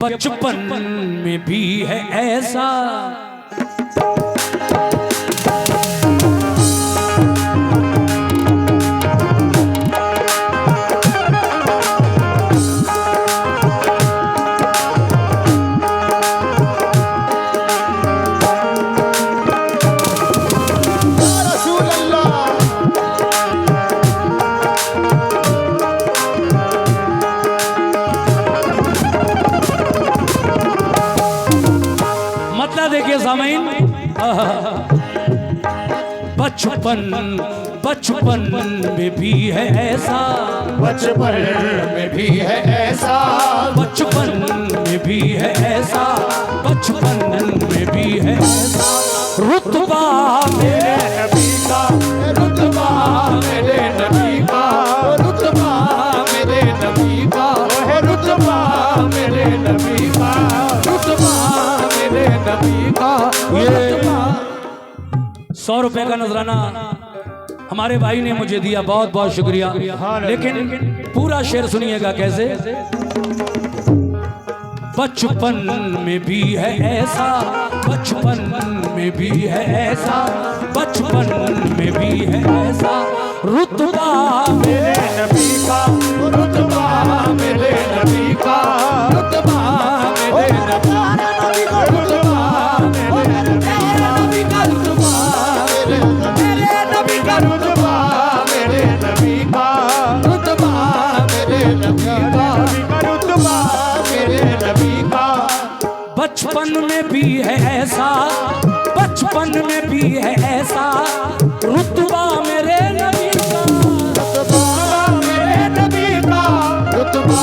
बचपन में भी है ऐसा बचपन में भी है ऐसा, बचपन में भी है ऐसा, बचपन में भी है ऐसा, बचपन में भी है ऐसा। रुतबा मेरे नबी का, रुतबा मेरे नबी का, रुतबा मेरे नबी का, रुतबा मेरे नबी का, रुतबा मेरे नबी का। ये 100 रुपए का नजराना हमारे भाई ने मुझे दिया, बहुत बहुत शुक्रिया। लेकिन पूरा शेर सुनिएगा कैसे। बचपन में भी है ऐसा, बचपन में भी है ऐसा, बचपन में भी है ऐसा। रुतबा मेरे नबी का, रुतबा मेरे नबी का, रुतबा मेरे नबी का, रुतबा मेरे नबी का, रुतबा मेरे नबी का, रुतबा मेरे नबी का, रुतबा मेरे नबी का, रुतबा मेरे नबी का। बचपन में भी है ऐसा, बचपन में भी है ऐसा। रुतबा मेरे नबी का, रुतबा मेरे नबी का, रुतबा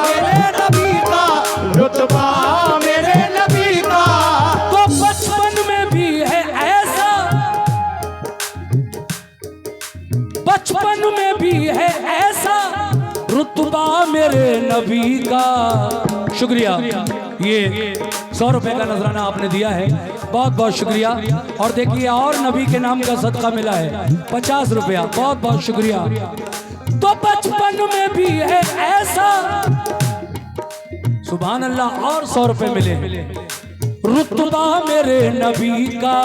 मेरे नबी का, रुतबा मेरे नबी का। तो बचपन में भी है ऐसा, बचपन में भी है ऐसा। रुतबा मेरे नबी का। शुक्रिया। ये 100 रुपए का नजराना आपने दिया है, बहुत बहुत शुक्रिया। और देखिए और नबी के नाम का सदका मिला है 50 रुपया, बहुत बहुत शुक्रिया। तो बचपन में भी है ऐसा, सुभान अल्लाह। और 100 रुपए मिले। रुतबा मेरे नबी का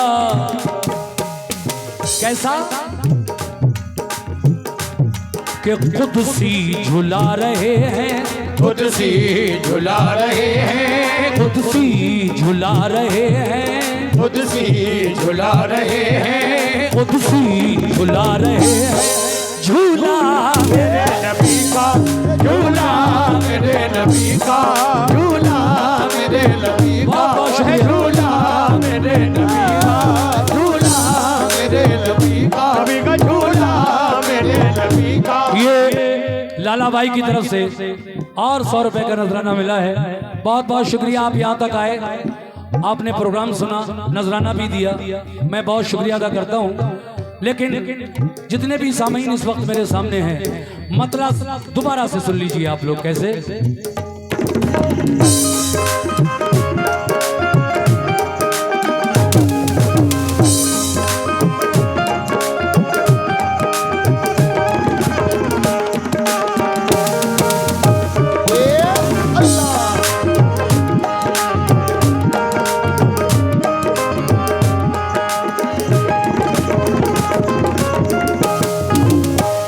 कैसा कि कुदसी झुला रहे हैं, कुदसी झुला रहे हैं, कुदसी झुला रहे हैं, कुदसी झुला रहे हैं, कुदसी झुला रहे हैं। झूला मेरे नबी का, झूला मेरे नबी का, झूला मेरे नबी का, झूला मेरे नबी का, झूला मेरे नबी का, नबी का झूला मेरे नबी का। ये लाला भाई की तरफ से और 100 रुपए का नजराना मिला है, बहुत बहुत शुक्रिया। आप यहाँ तक आए, आपने प्रोग्राम सुना, नजराना भी दिया, मैं बहुत शुक्रिया अदा करता हूँ। लेकिन जितने भी सामीन इस वक्त मेरे सामने हैं, मतलब दोबारा से सुन लीजिए आप लोग कैसे।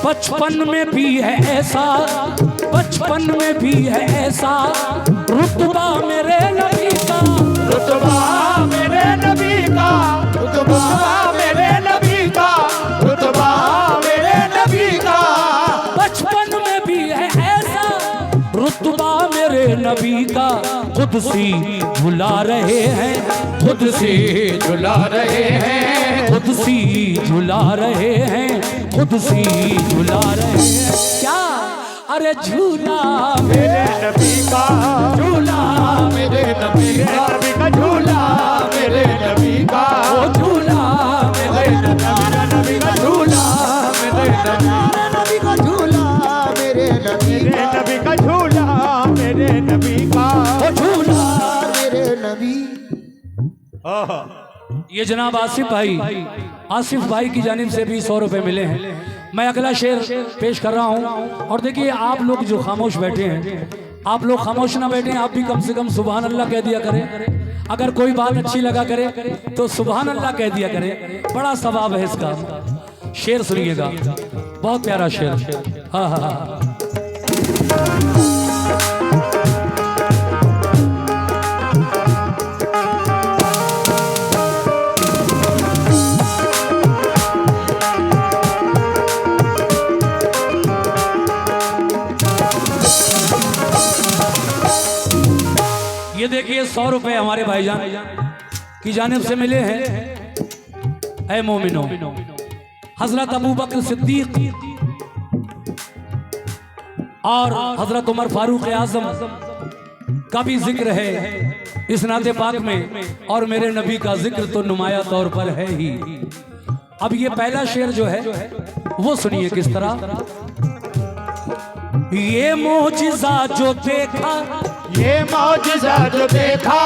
बचपन में भी है ऐसा, बचपन में भी है ऐसा। रुतबा मेरे नबी का, रुतबा मेरे नबी का, रुतबा मेरे नबी का, रुतबा मेरे नबी का। बचपन में भी है ऐसा। रुतबा मेरे नबी का। कुदसी झुला रहे हैं, कुदसी झुला रहे हैं, कुदसी झुला रहे हैं, कुदसी झुला रहे हैं। क्या अरे झूला मेरे नबी का, झूला मेरे नबी का, झूला मेरे नबी का, झूला मेरे नबी का, झूला मेरे नबी का, झूला मेरे नबी का, झूला मेरे नबी का, झूला मेरे नबी। ये जनाब आसिफ भाई की जानिब से भी 100 रुपए मिले हैं। मैं अगला शेर पेश कर रहा हूं। और देखिए आप लोग जो खामोश बैठे हैं, आप लोग खामोश ना बैठे, आप भी कम से कम सुभान अल्लाह कह दिया करें। अगर कोई बात अच्छी लगा करे तो सुभान अल्लाह कह दिया करें, बड़ा सवाब है इसका। शेर सुनिएगा, बहुत प्यारा शेर। हाँ हाँ हाँ। ये देखिए 100 रुपए हमारे भाईजान की जानिब से मिले हैं। ऐ मोमिनो, हजरत अबू बकर सिद्दीक और हजरत उमर फारूक आजम का भी जिक्र है इस नाते पाक में, और मेरे नबी का जिक्र तो नुमाया तौर पर है ही। अब ये पहला शेर जो है वो सुनिए किस तरह। ये मोजिज़ा जो देखा, ये मौजिज़ा जो देखा,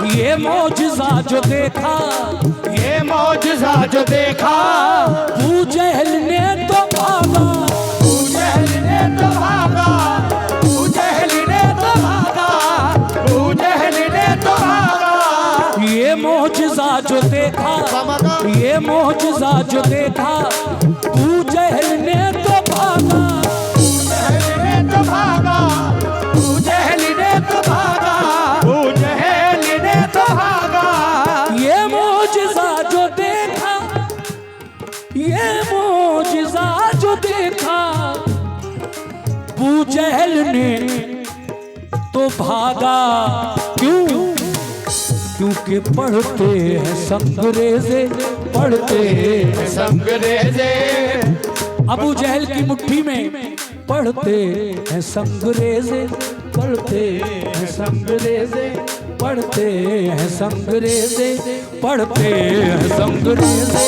ये मोजिज़ा जो देखा, ये मौजिज़ा जो देखा, अबू जहल ने तो भागा, अबू जहल ने तो भागा, अबू जहल ने तो भागा, अबू जहल ने तो भागा। ये मोजिज़ा जो देखा, ये मोजिज़ा जो देखा, अबू जहल ने तो भागा, तो भागा, अबू जहल ने तो भागा, अबू जहल ने तो भागा। ये मोजिज़ा जो देखा, ये मोजिज़ा जो देखा, अबू जहल ने तो भागा। क्यों? क्योंकि पढ़ते हैं संगरेज़े, पढ़ते हैं संगरेज़े, अबू जहल की मुट्ठी में पढ़ते हैं संगरेज़े, पढ़ते हैं संगरेज़े, पढ़ते हैं संगरेज़े, पढ़ते हैं संगरेज़े।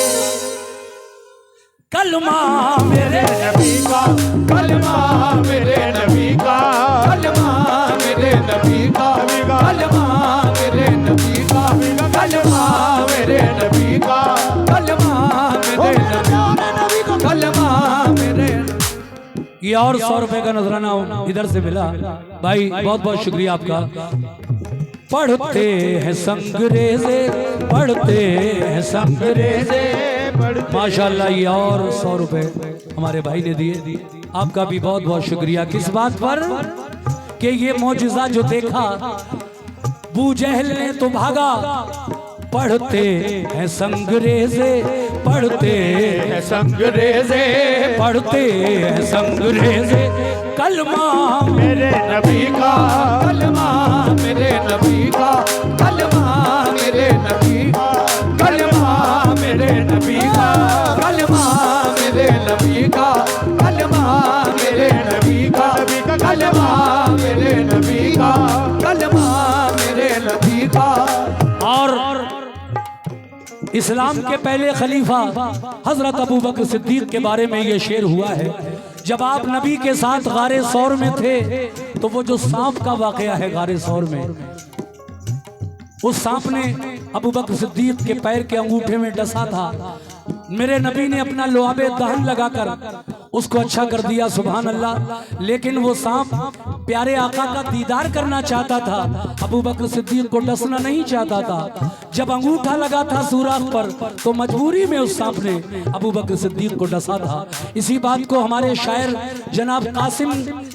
कलमा मेरे नबी का, कलमा मेरे नबी का, कलमा मेरे नबी का, कलमा मेरे नबी का, कलमा मेरे नबी का, कलमा मेरे नबी का, कलमा मेरे। ये और 100 रुपए का नजराना इधर से मिला भाई, बहुत बहुत शुक्रिया आपका। पढ़ते हैं संगरेज़े, पढ़ते हैं संगरेज़े, माशाल्लाह। ये और 100 रुपए हमारे भाई ने दिए, आपका भी बहुत बहुत शुक्रिया। किस बात पर कि ये मौजिज़ा जो देखा, अबू जहल ने तो भागा, पढ़ते हैं संगरेज़े, पढ़ते हैं संगरेज़े, पढ़ते हैं संगरेज़े। कलमा मेरे नबी का, कलमा मेरे नबी का, कलमा मेरे नबी का, कलमा मेरे नबी का, कलमा मेरे नबी का, कलमा मेरे नबी का, कलमा मेरे नबी का, कलमा मेरे नबी का। और इस्लाम के पहले खलीफा हजरत अबू बकर सिद्दीक के बारे में ये शेर हुआ है। जब आप नबी के साथ गारे सौर में थे तो वो जो सांप का वाकया है गारे सौर में, उस सांप ने अबू बकर सिद्दीक के पैर के अंगूठे में डसा था। मेरे नबी ने अपना लुआबे दहन लगाकर उसको अच्छा कर दिया, सुभान अल्लाह। लेकिन वो सांप प्यारे आका का दीदार करना चाहता था, अबू बकर सिद्दीक को डसना नहीं चाहता था। जब अंगूठा लगा था सुराख पर तो मजबूरी में उस सांप ने अबू बकर सिद्दीक को डसा था। इसी बात को हमारे शायर जनाब कासिम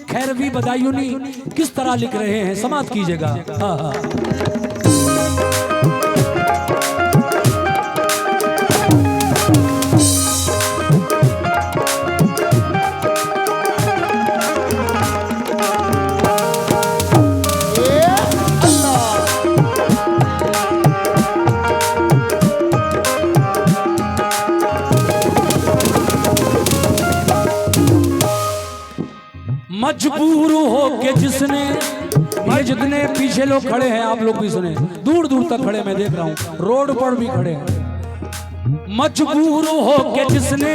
खैरवी बदायूनी किस तरह लिख रहे हैं, समाप्त कीजिएगा। हाँ हाँ। मजबूर हो के जिसने, ये जितने पीछे लोग खड़े हैं आप लोग भी सुने, दूर दूर तक खड़े मैं देख रहा हूँ, रोड पर भी खड़े हैं। मजबूर हो के जिसने,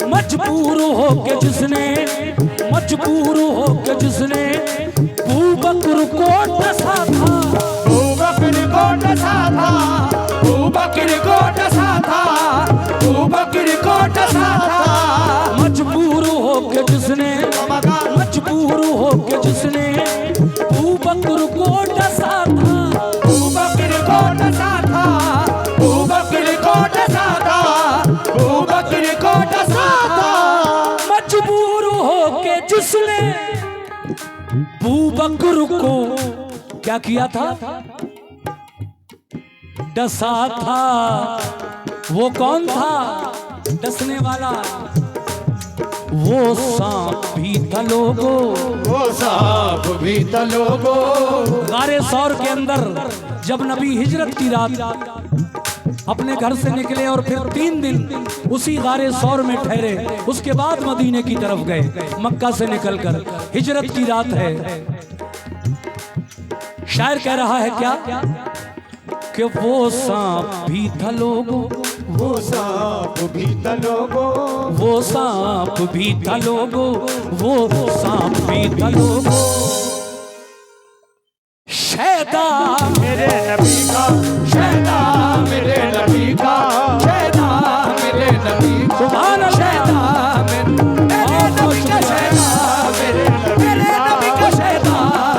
मजबूर हो के जिसने, मजबूर हो के जिसने अबू बकर को डसा था, अबू बकर को डसा था, अबू बकर को डसा था, अबू बकर को डसा था। मजबूर हो के जिसने, मजबूर हो के जिसने गुरु को क्या किया था? डसा था। वो कौन था डसने वाला? वो सांप भी था लोगो, वो सांप भी था लोगो। गारे सौर के अंदर जब नबी हिजरत की रात अपने घर से निकले और फिर 3 दिन उसी गारे सौर में ठहरे, उसके बाद मदीने की तरफ गए। मक्का से निकलकर हिजरत की रात है। शायर कह रहा है क्या कि वो सांप भी था लोगो, वो सांप भी था लोगो, वो सांप भी था लोगो, वो सांप भी था लोगो। शैदा मेरे नबी का, शैदा मेरे नबी का, शैदा मेरे नबी का, सुभान अल्लाह। शैदा मेरे नबी का, शैदा मेरे नबी का, शैदा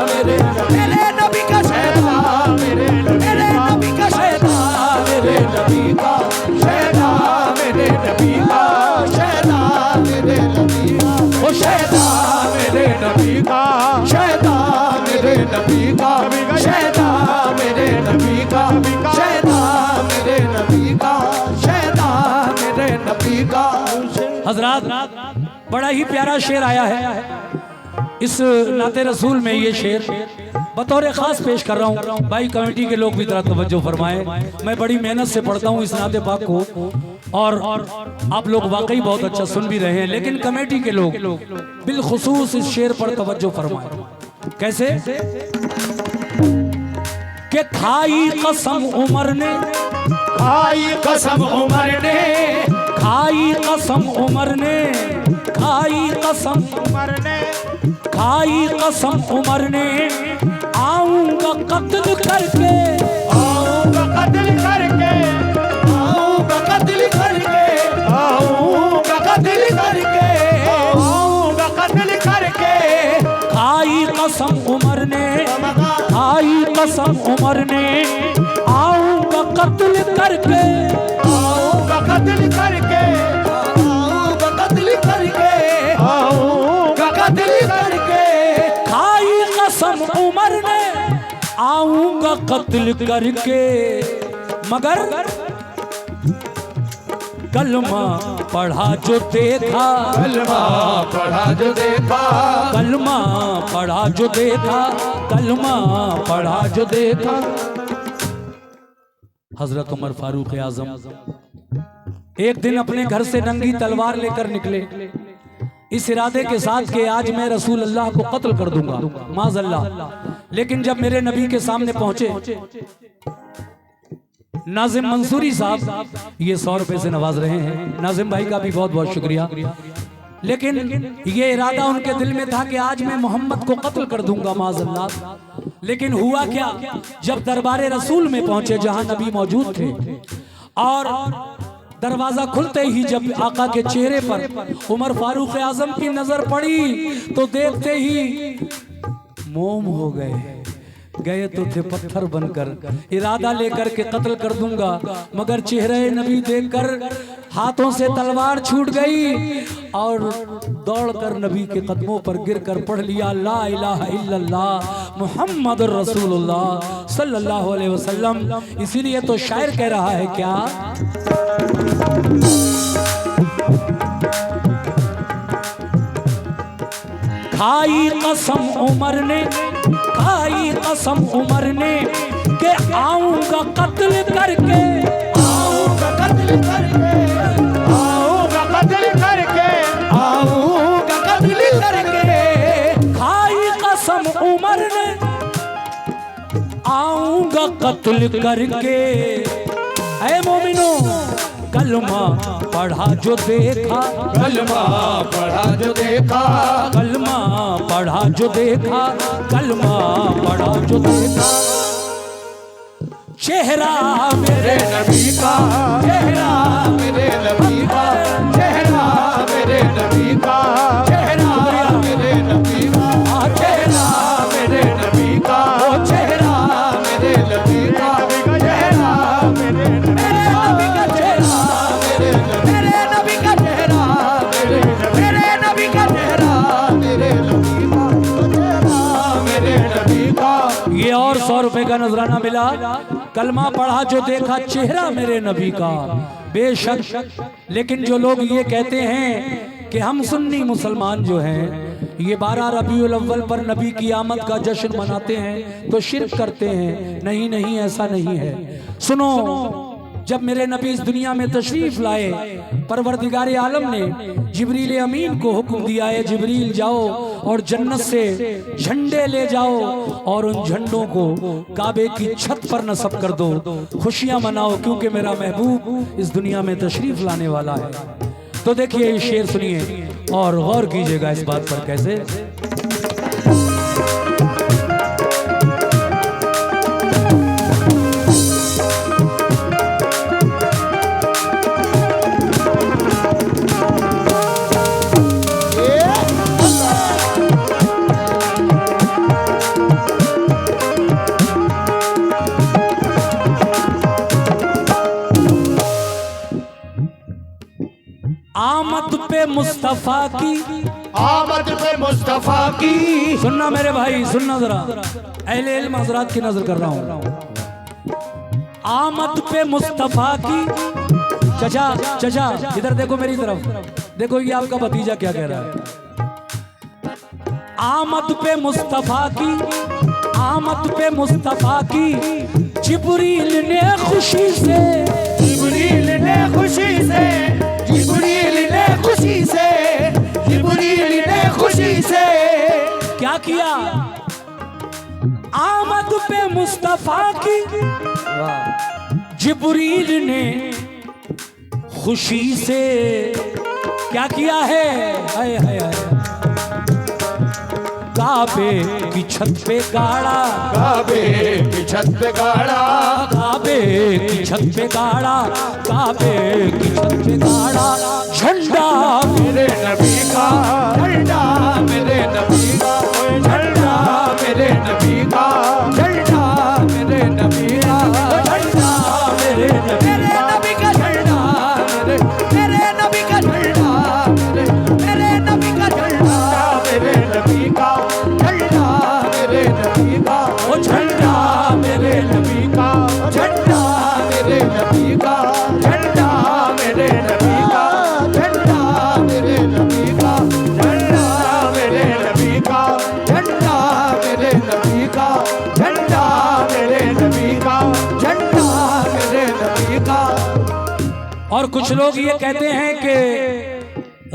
मेरे नबी का, शैदा मेरे नबी का, शैदा मेरे नबी का, शैदा मेरे नबी का, शैदा मेरे नबी का, ओ शैदा मेरे नबी का, शैदा मेरे नबी का, शैदा मेरे नबी का, शैदा मेरे नबी का, शैदा मेरे नबी का। हजरात, बड़ा ही प्यारा शेर आया है इस नाते रसूल में। ये शेर बतौर खास पेश कर रहा हूँ। भाई कमेटी के लोग भी तरह तवज्जो फरमाएं। मैं बड़ी मेहनत से पढ़ता हूँ इस नाते पाक को, और आप लोग वाकई बहुत अच्छा सुन भी रहे हैं, लेकिन कमेटी के लोग बिलखुसूस इस शेर पर तवज्जो फरमाएं। कैसे कि खाई कसम उमर ने, खाई कसम उमर ने, खाई कसम उमर ने, खाई कसम उमर ने, खाई कसम उमर ने, आऊंगा कत्ल करके, आऊंगा कत्ल करके, आऊंगा कत्ल करके, आऊंगा कत्ल करके, आऊंगा कत्ल करके। खाई कसम उमर ने, खाई कसम उमर ने, आऊंगा कत्ल करके, आऊंगा कत्ल करके, आऊंगा कत्ल करके, आऊंगा कत्ल करके। खाई कसम उमर ने, आऊंगा कत्ल करके, मगर कलमा पढ़ा जो देखा, कलमा पढ़ा जो देखा, कलमा पढ़ा जो देखा, कलमा पढ़ा जो देखा। हजरत उमर फारूक आजम एक दिन अपने घर से नंगी तलवार लेकर निकले, इस इरादे के साथ कि आज मैं रसूल अल्लाह को कत्ल कर दूंगा, माज़अल्लाह। लेकिन जब मेरे नबी के सामने पहुंचे, नाजिम मंसूरी साहब ये 100 रुपए से नवाज रहे हैं, नाजिम भाई का भी बहुत बहुत शुक्रिया। लेकिन ये इरादा उनके दिल में था कि आज मैं मोहम्मद को कत्ल कर दूंगा, माज़अल्लाह। लेकिन हुआ क्या, जब दरबारे रसूल में पहुंचे जहां नबी मौजूद थे, और दरवाजा खुलते ही जब आका के चेहरे पर उमर फारूक आजम की नजर पड़ी तो देखते ही मोम हो गए तो थे पत्थर बनकर, इरादा लेकर के कत्ल कर दूंगा, मगर चेहरे नबी देखकर हाथों से तलवार छूट गई और दौड़कर नबी के कदमों पर गिरकर पढ़ लिया ला इलाहा इल्लल्लाह मुहम्मद रसूलुल्लाह सल्लल्लाहु अलैहि वसल्लम। इसीलिए तो शायर कह रहा है क्या, खाई कसम उमर ने, खाई कसम उमर ने के आऊंगा कत्ल करके, आऊंगा कत्ल करके, आऊंगा कत्ल करके, आऊंगा कत्ल करके। खाई कसम उमर ने, आऊंगा कत्ल करके। ऐ मोमिनो कलमा पढ़ा जो देखा, कलमा पढ़ा जो देखा, कलमा पढ़ा जो देखा, कलमा पढ़ा जो देखा। चेहरा मेरे नबी का, चेहरा मेरे नबी का, चेहरा मेरे नबी का, चेहरा मेरे नबी का, चेहरा मेरे नबी का, चेहरा मेरे नबी का, चेहरा मेरे नबी का, चेहरा मेरे नबी का, चेहरा मेरे नबी का, चेहरा मेरे नबी का, चेहरा मेरे नबी और 100 रुपए का नजराना मिला। कलमा पढ़ा जो देखा चेहरा मेरे नबी का। बेशक, लेकिन जो लोग ये कहते हैं कि हम सुन्नी मुसलमान जो हैं ये 12 रबीउल अव्वल पर नबी की आमद का जश्न मनाते हैं तो शिर्क करते हैं। नहीं नहीं, ऐसा नहीं है। सुनो, जब मेरे नबी इस दुनिया में तशरीफ लाए, परवरदिगार आलम ने जिब्रील अमीन को हुक्म दिया है, जिब्रील जाओ और जन्नत से झंडे ले जाओ और उन झंडों को काबे की छत पर नस्ब कर दो, खुशियां मनाओ, क्योंकि मेरा महबूब इस दुनिया में तशरीफ लाने वाला है। तो देखिए ये शेर सुनिए और गौर कीजिएगा इस बात पर कैसे। आमद पे मुस्तफा की, आमद पे मुस्तफा की। सुनना मेरे भाई, सुनना जरा, अहले इल्म हज़रात की नजर कर रहा हूं। आमद पे मुस्तफा की। चचा चचा इधर देखो मेरी तरफ, देखो ये आपका भतीजा क्या कह रहा है। आमद पे मुस्तफा की, आमद पे मुस्तफा की, जिब्रील ने खुशी से, जिब्रील ने खुशी से, जिब्रील ने खुशी से, जिब्रील ने खुशी से क्या किया? आमद पे मुस्तफा की, जिब्रील ने खुशी से क्या किया है? हाय हाय हाय, काबे की छत पे गाड़ा, काबे की छत पे गाड़ा, काबे की छत पे गाड़ा, काबे की छत पे गाड़ा झंडा मेरे नबी का, झंडा मेरे नबी का, झंडा मेरे नबी का, झंडा मेरे नबी का, झंडा मेरे नबी का, झंडा मेरे नबी का, झंडा मेरे नबी का, झंडा मेरे नबी का, झंडा मेरे नबी का, ओ झंडा मेरे नबी का, झंडा मेरे नबी का, झंडा मेरे नबी का, झंडा मेरे नबी का, झंडा मेरे नबी का, झंडा मेरे नबी का, झंडा मेरे नबी का, झंडा मेरे नबी का। और कुछ लोग ये कहते हैं कि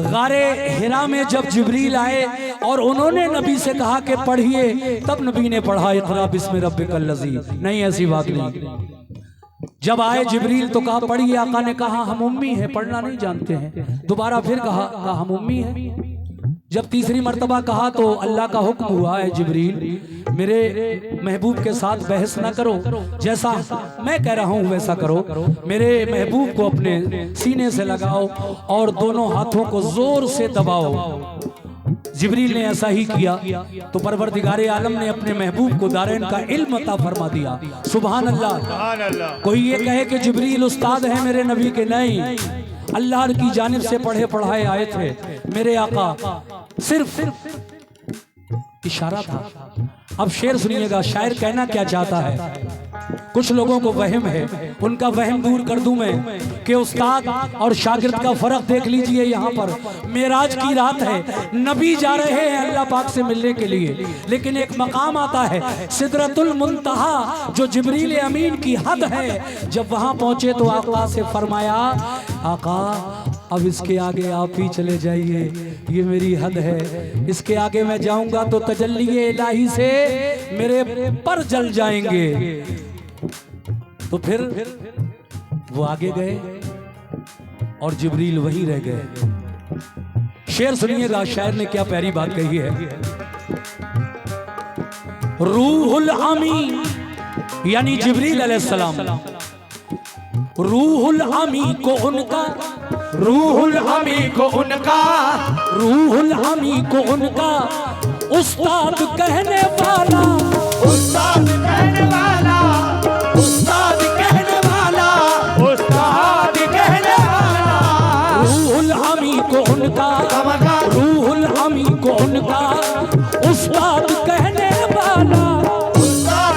गारे हिरा में जब जिब्रील आए और उन्होंने नबी से कहा कि पढ़िए, तब नबी ने पढ़ा इक़रा बिस्मि रब्बिकल लज़ी। नहीं, ऐसी बात नहीं। जब आए जिब्रील तो कहा पढ़िए, आका ने कहा हम उम्मी हैं, पढ़ना नहीं जानते हैं। दोबारा फिर कहा हम उम्मी हैं। जब तीसरी मर्तबा कहा तो अल्लाह का हुक्म हुआ है जिब्रील मेरे महबूब के साथ बहस ना करो, जैसा मैं कह रहा हूं वैसा करो। मेरे महबूब को अपने सीने से लगाओ और दोनों हाथों को जोर से दबाओ। जिब्रील ने ऐसा ही किया तो परवरदिगारे आलम ने अपने महबूब को दारैन का इल्म अता फरमा दिया। सुभान अल्लाह। कोई ये कहे कि जिब्रील उस्ताद है मेरे नबी के, नहीं, अल्लाह की जानिब से पढ़े पढ़ाए आए थे। मेरे आका सिर्फ इशारा था। अब शेर सुनिएगा, शायर कहना क्या चाहता है। कुछ लोगों को वहम है, उनका वहम दूर कर दूं मैं कि उस्ताद और शागिर्द का फर्क देख लीजिए। यहाँ पर मेराज की रात है, नबी जा रहे हैं अल्लाह पाक से मिलने के लिए, लेकिन एक मकाम आता है सिदरतुल मुंतहा जो जिब्रील अमीन की हद है। जब वहां पहुंचे तो आका से फरमाया, आका अब इसके आगे आप ही चले जाइए, ये मेरी हद है। इसके आगे मैं जाऊंगा तो तजल्ली इलाही से मेरे पर जल जाएंगे। तो फिर वो आगे गए और जिब्रील वहीं रह गए। शेर सुनिएगा, शायर ने क्या प्यारी बात कही है। रूहुल अमीन यानी जिब्रील अलैहिस्सलाम, रूहुल अमी को उनका, रूहुल अमी को उनका, रूहुल अमी को उनका उस्ताद कहने वाला, उस्ताद कहने वाला, उस्ताद कहने वाला, उस्ताद कहने वाला। रूहुल अमी को उनका, रूहुल अमी को उनका उस्ताद कहने वाला, उस्ताद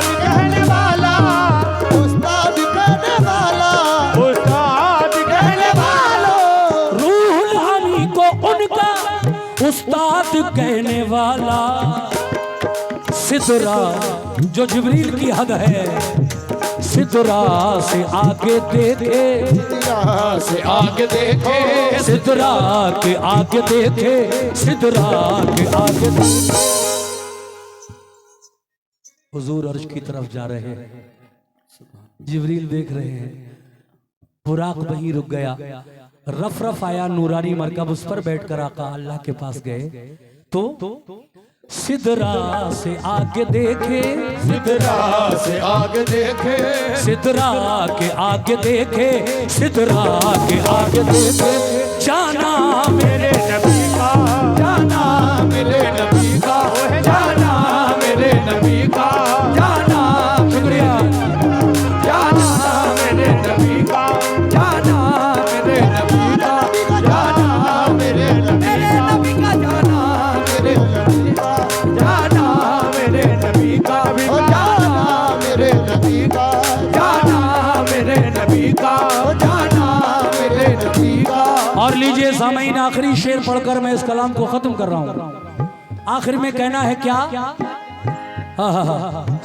कहने वाला सिदरा जो जिब्रील की हद है, सिदरा से आगे देखे, सिदरा से आगे देखे, सिदरा के आगे देखे, सिदरा के आगे देखे। हुजूर अर्श की तरफ जा रहे हैं, जिब्रील देख रहे हैं, बुराक वहीं रुक गया, रफ रफ आया नूरानी मरकब, उस पर बैठकर आका अल्लाह के पास गए तो सिदरा से आगे देखे, सिदरा से आगे देखे, सिदरा के आगे देखे, सिदरा के आगे देखे, जाना मेरे नबी का, जाना मेरे नबी का, जाना मेरे नबी का, जाना शुक्रिया, जाना मेरे नबी का, जाना मेरे नबी का, जाना मेरे नबी का, जाना मेरे नबी का, जाना मेरे नबी का, जाना मेरे नबी का, जाना मेरे नबी का, जाना मेरे नबी का। और लीजिए सामईन, आखिरी शेर पढ़कर मैं इस कलाम को खत्म कर रहा हूँ। आखिर में कहना है क्या?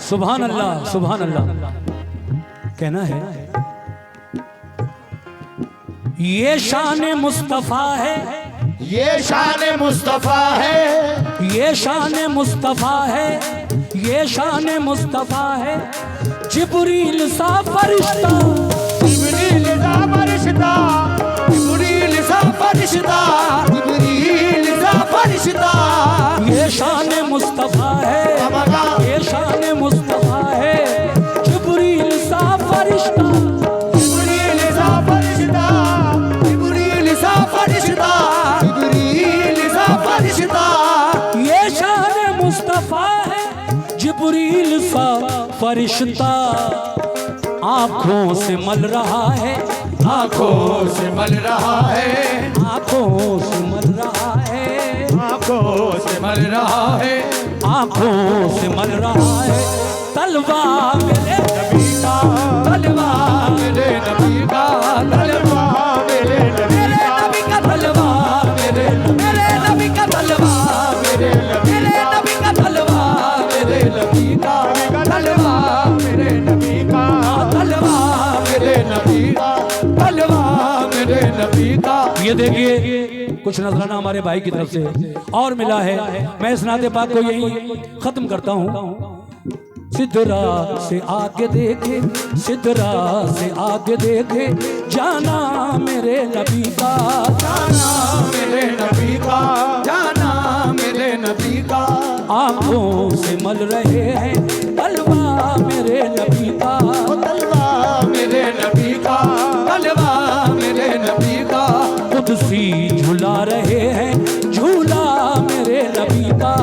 सुभान अल्लाह, सुभान अल्लाह। कहना है ये शान मुस्तफा है, ये शान मुस्तफा है, ये शान मुस्तफा है, ये शान मुस्तफा है, जिब्रील सा फरिश्ता, जिब्रील सा फरिश्ता, जिब्रील सा फरिश्ता, जिब्रील सा फरिश्ता। ये शान मुस्तफा है, ये शान मुस्तफा है, जिब्रील सा फरिश्ता, जिब्रील सा फरिश्ता, जिब्रील सा फरिश्ता, जिब्रील सा फरिश्ता। ये शान मुस्तफा है, जिब्रील सा फरिश्ता, आंखों से मल रहा है, आंखों से मल रहा है, आंखों से मल रहा है, आंखों से मल रहा है, आंखों से मल रहा है, तलवा मेरे नबी का, तलवा मेरे नबी का, तलवा मेरे नबी का, तलवा मेरे नबी का, तलवा मेरे नबी का, तलवा मेरे नबी का, तलवा मेरे नबी का, तलवा मेरे नबी का, तलवा मेरे नबी का। ये देखिए कुछ नजराना हमारे भाई की तरफ से और मिला है। मैं इस नाते पाक को यही खत्म करता हूँ। सिदरा से आगे देखे, सिदरा से आगे देखे, जाना मेरे नबी का, जाना मेरे नबी का, जाना मेरे नबी का, आंखों से मल रहे हैं, तलवा मेरे नबी का, तलवा मेरे नबी का, तलवा मेरे नबी का, कुदसी झुला रहे हैं, झूला मेरे नबी का।